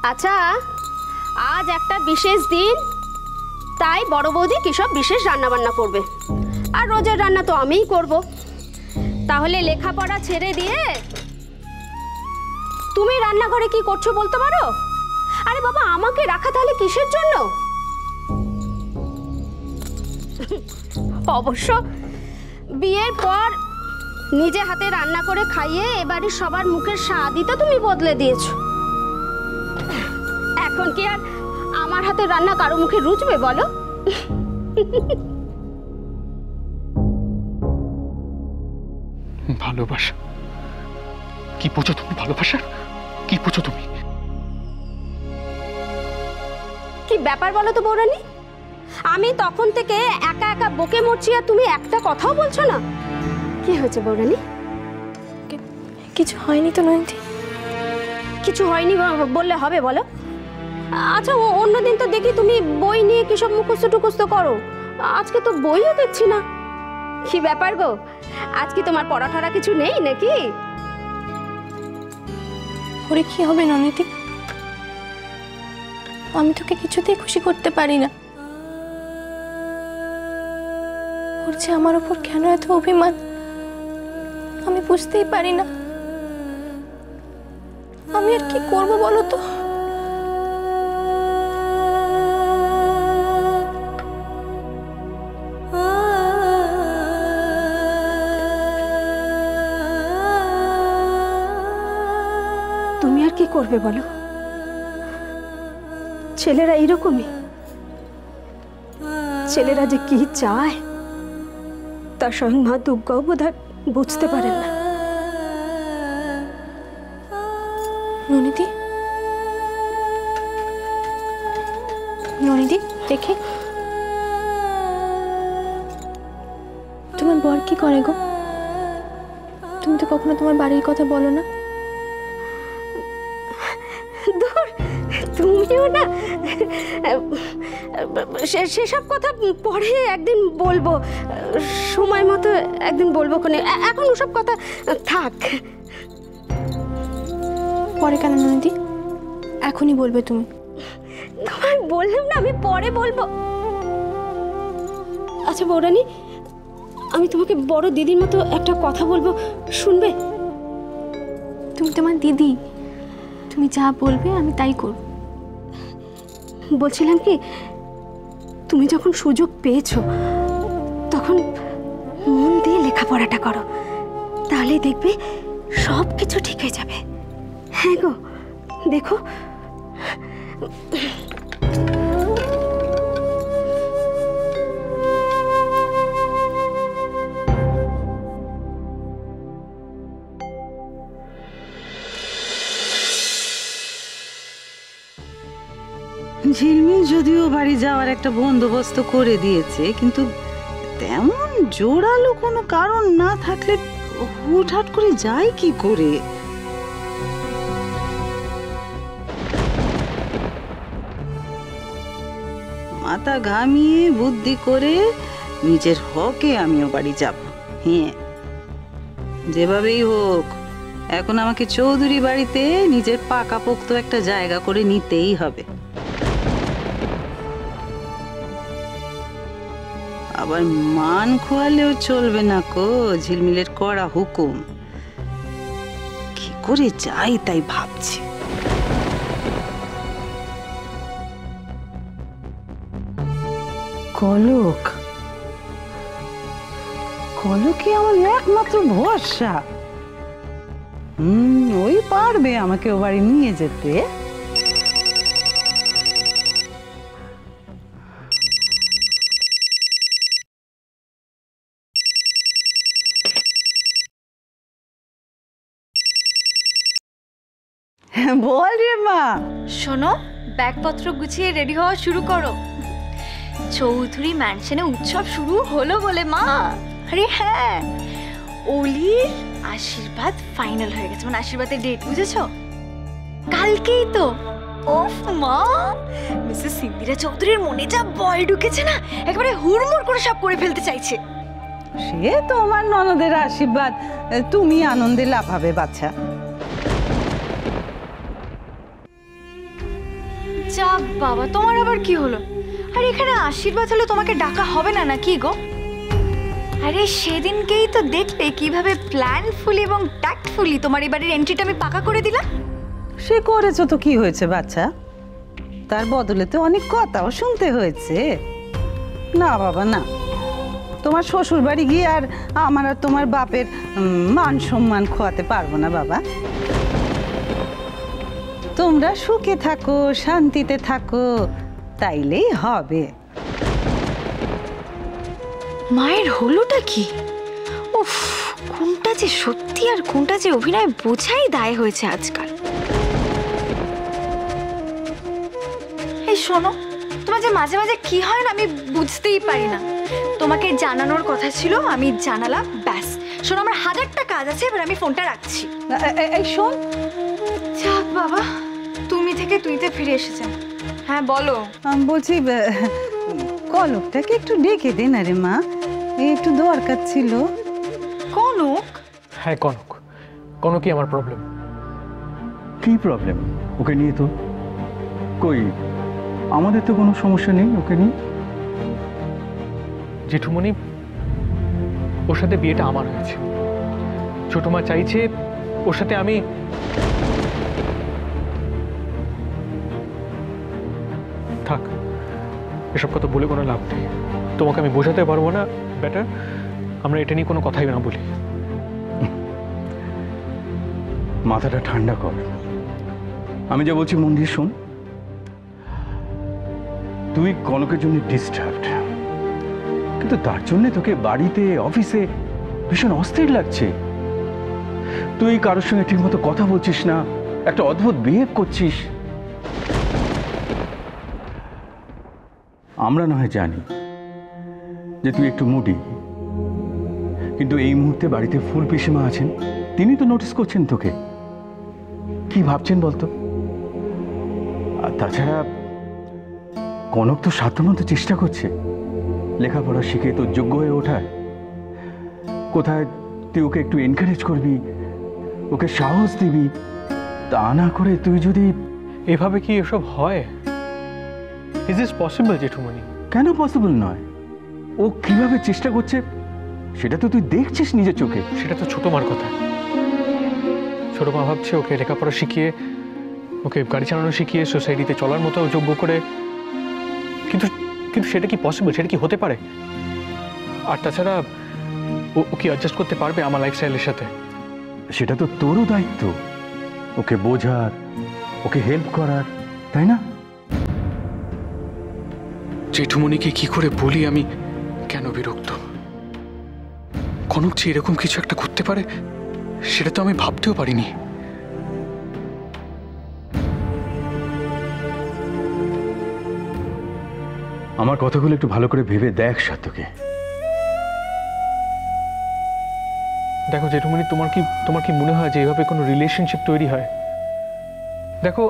আচ্ছা, আজ একটা বিশেষ দিন, তাই বড় বৌদি কি সব বিশেষ রান্না বান্না করবে, আর রোজের রান্না তো আমিই করব। তাহলে লেখাপড়া ছেড়ে দিয়ে তুমি রান্নাঘরে কি করছো বলতে পারো? আরে বাবা, আমাকে রাখা তাহলে কিসের জন্য? অবশ্য বিয়ের পর নিজে হাতে রান্না করে খাইয়ে এবারে সবার মুখের স্বাদই তো তুমি বদলে দিয়েছো। এখন কি আর আমার হাতে রান্না কারো মুখে রুচবে বলো? ভালোবাসা কি বোঝো তুমি? ভালোবাসা কি বোঝো তুমি? কি ব্যাপার বলো তো বৌরানী? আমি তখন থেকে একা একা বকে মরছি আর তুমি একটা কথাও বলছো না। কি হয়েছে বৌরানী? কিছু হয়নি তো নয়নদি। কিছু হয়নি বললে হবে বলো? আচ্ছা, অন্যদিন তো দেখি তুমি বই নিয়ে কি সব মুখস্থ টুকস্থ করো, আজকে তো বইও দেখছি না। কি ব্যাপার গো, আজকে তোমার পড়াঠারা কিছু নেই নাকি? ওরে কি হবে নয়নদি, আমি তোকে কিছুতেই খুশি করতে পারি না। ওর যে আমার ওপর কেন এত অভিমান আমি বুঝতেই পারি না। আমি আর কি করবো বলো তো? তুমি আর কি করবে বলো? ছেলেরা এইরকমই, ছেলেরা যে কি চায় তা স্বয়ং মা দুর্গাও বোধহয় বুঝতে পারেন না। ননিদি, ননিদি দেখে তোমার বর কি করে গো? তুমি তো কখনো তোমার বাড়ির কথা বলো না। তুমিও না, সেসব কথা পরে একদিন বলবো, সময় মতো একদিন বলবো। এখন ওসব কথা থাক। পরে কেন ননিদি, এখনই বলবে তুমি? তোমায় বললাম না আমি পরে বলবো। আচ্ছা বৌরানী, আমি তোমাকে বড় দিদির মতো একটা কথা বলবো, শুনবে? তুমি তোমার দিদি, তুমি যা বলবে আমি তাই করব। বলছিলাম কি, তুমি যখন সুযোগ পেয়েছো তখন মন দিয়ে লেখাপড়াটা করো, তাহলে দেখবে সব কিছু ঠিক হয়ে যাবে। হ্যাঁ গো, দেখো ঝিলমিল যদিও বাড়ি যাওয়ার একটা বন্দোবস্ত করে দিয়েছে, কিন্তু তেমন জোরালো কোনো কারণ না থাকলে হুটহাট করে যায় কি করে? মাথা ঘামিয়ে বুদ্ধি করে নিজের হকে আমিও বাড়ি যাব। হ্যাঁ, যেভাবেই হোক এখন আমাকে চৌধুরী বাড়িতে নিজের পাকাপোক্ত একটা জায়গা করে নিতেই হবে। আবার মান খোয়ালেও চলবে না কো, ঝিলমিলের কড়া হুকুম। কি করে যাই তাই ভাবছি। কলক, কলকে আমার একমাত্র ভরসা। ওই পারবে আমাকে ও বাড়ি নিয়ে যেতে। বল রে মা। শোনো, ব্যাগপত্র গুছিয়ে রেডি হওয়া শুরু করো। চৌধুরী ম্যানশনে উৎসব শুরু হলো বলে মা। আরে হ্যাঁ, অলির আশীর্বাদ ফাইনাল হয়ে গেছে, মানে আশীর্বাদের ডেট বুঝেছো? কালকেই তো। ওফ মা, মিসেস সিন্দিরা চৌধুরীর মনে যা বল ঢুকেছে না, একেবারে হুড়মুড় করে সব করে ফেলতে চাইছে। সে তোমার ননদের আশীর্বাদ, তুমি আনন্দে লাফাবে বাচ্চা। যাক বাবা, তোমার আবার কি হলো? আর এখানে আশীর্বাদ হলে তোমাকে ডাকা হবে না নাকি গো? আরে সেদিনকেই তো দেখলে কিভাবে প্ল্যানফুলি এবং ট্যাক্টফুলি তোমার এবারের এন্ট্রিটা আমি পাকা করে দিলাম। সে করেছো তো কি হয়েছে বাচ্চা, তার বদলে তো অনেক কথাও শুনতে হয়েছে। না বাবা না, তোমার শ্বশুর বাড়ি গিয়ে আর আমার আর তোমার বাপের মান সম্মান খোয়াতে পারবো না বাবা। তোমরা সুখে থাকো, শান্তিতে থাকো, তাইলেই হবে। মায়ের হলোটা কি? উফ, কোনটা যে সত্যি আর কোনটা যে অভিনয় বোঝাই দায় হয়েছে আজকাল। এই শোনো, তোমার যে মাঝে মাঝে কি হয় না আমি বুঝতেই পারি না। তোমাকে জানানোর কথা ছিল, আমি জানালাম, ব্যাস। শোনো, আমার 1000টা কাজ আছে, এবার আমি ফোনটা রাখছি। এই শোন, যাক বাবা, তুমি থেকে তুইতে ফিরে এসেছেন। হ্যাঁ বলো। আমি বলছি কনকটাকে একটু ডেকে দে না রে মা, একটু দরকার ছিল। কনক? হ্যাঁ কনক, কনকই আমার প্রবলেম। কি প্রবলেম ওকে নিয়ে? তো কই, আমাদের তো কোনো সমস্যা নেই ওকে নিয়ে। জেঠুমনি, ওর সাথে বিয়েটা আমার হয়েছে। ছোট মা চাইছে ওর সাথে আমি। থাক, এসব কথা বলে কোনো লাভ নেই। তোমাকে আমি বোঝাতে পারবো না। বেটার আমরা এটা নিয়ে কোনো কথাই না বলি। মাথাটা ঠান্ডা কর, আমি যা বলছি মন দিয়ে শোন। তুই কনকের জন্য ডিস্টার্বড, কিন্তু তার জন্য তোকে বাড়িতে অফিসে ভীষণ অস্থির লাগছে। তুই কারোর সঙ্গে ঠিকমতো কথা বলছিস না, একটা অদ্ভুত বিহেভ করছিস। আমরা না হয় জানি যে তুই একটু মুডি, কিন্তু এই মুহূর্তে বাড়িতে ফুল পিসিমা আছেন, তিনি তো নোটিস করছেন তোকে। কি ভাবছেন বলতো? আর তাছাড়া কনক তো সাধ্যমতো চেষ্টা করছে লেখাপড়া শিখে তোর যোগ্য হয়ে ওঠার। কোথায় তুই ওকে একটু এনকারেজ করবি, ওকে সাহস দিবি। তা না করে তুই যদি এভাবে কি এসব হয়? ইজ ইস পসিবল জেঠুমনি? কেন পসিবল নয়? ও কিভাবে চেষ্টা করছে সেটা তো তুই দেখছিস নিজের চোখে। সেটা তো ছোট মার কথা। ছোট মা ভাবছে ওকে লেখাপড়া শিখিয়ে, ওকে গাড়ি চালানো শিখিয়ে সোসাইটিতে চলার মতো যোগ্য করে। কিন্তু কিন্তু সেটা কি পসিবল? সেটা কি হতে পারে? আর তাছাড়া ও কি অ্যাডজাস্ট করতে পারবে আমার লাইফস্টাইলের সাথে? সেটা তো তোরও দায়িত্ব, ওকে বোঝার, ওকে হেল্প করার, তাই না? জেঠুমনিকে কি করে বলি আমি কেন বিরক্ত? কনক যে এরকম কিছু একটা করতে পারে সেটা তো আমি ভাবতেও পারিনি। আমার কথাগুলো একটু ভালো করে ভেবে দেখ সাত্যকে। দেখো জেঠুমনি, তোমার কি মনে হয় যে এইভাবে কোনো রিলেশনশিপ তৈরি হয়? দেখো,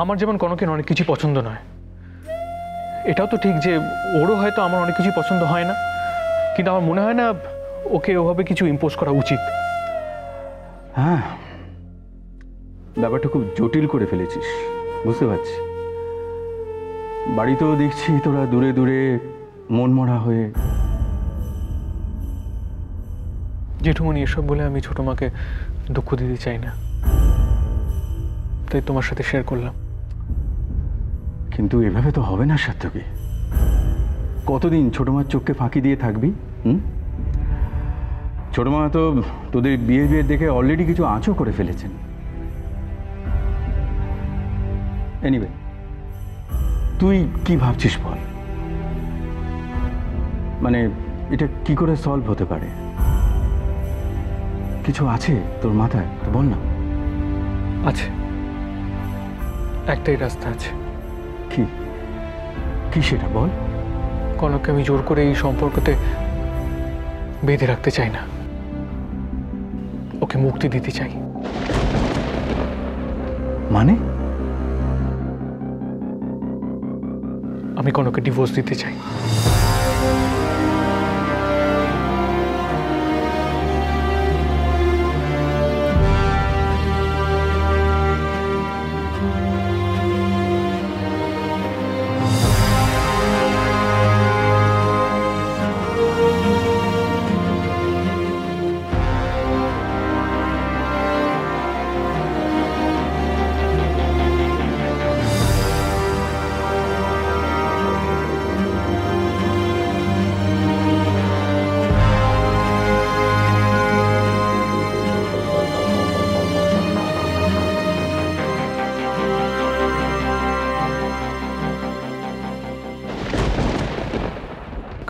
আমার যেমন কনকের অনেক কিছু পছন্দ নয়, এটাও তো ঠিক যে ওরও হয়তো আমার অনেক কিছু পছন্দ হয় না, কিন্তু আমার মনে হয় না ওকে ওভাবে কিছু ইম্পোজ করা উচিত। হ্যাঁ, ব্যাপারটা খুব জটিল করে ফেলেছিস, বুঝতে পারছি। বাড়িতেও দেখছি তোরা দূরে দূরে মনমরা হয়ে। জেঠুমনি, এসব বলে আমি ছোট মাকে দুঃখ দিতে চাই না, তাই তোমার সাথে শেয়ার করলাম। কিন্তু এভাবে তো হবে না সাত্যকী। কতদিন ছোট মার চোখকে ফাঁকি দিয়ে থাকবি? ছোট মা তো তোদের বিহেভিয়ার দেখে অলরেডি কিছু আঁচও করে ফেলেছেন। এনিওয়ে, তুই কি ভাবছিস বল? মানে এটা কি করে সলভ হতে পারে? কিছু আছে তোর মাথায় তো বল না। আছে, একটাই রাস্তা আছে। কি কি সেটা বল। কনককে আমি জোর করে এই সম্পর্কতে বেঁধে রাখতে চাই না, ওকে মুক্তি দিতে চাই। মানে? আমি কনককে ডিভোর্স দিতে চাই।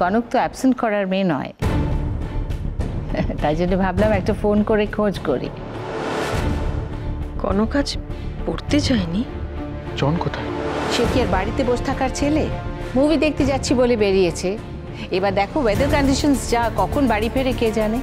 কনক তো অ্যাবসেন্ট করার মেয়ে নয়, তাই জন্য ভাবলাম একটা ফোন করে খোঁজ করি। কোনো কাজ পড়তে যায়নি? জন কোথায়? সে কি আর বাড়িতে বসে থাকার ছেলে? মুভি দেখতে যাচ্ছি বলে বেরিয়েছে। এবার দেখো ওয়েদার কন্ডিশনস যা, কখন বাড়ি ফেরে কে জানে।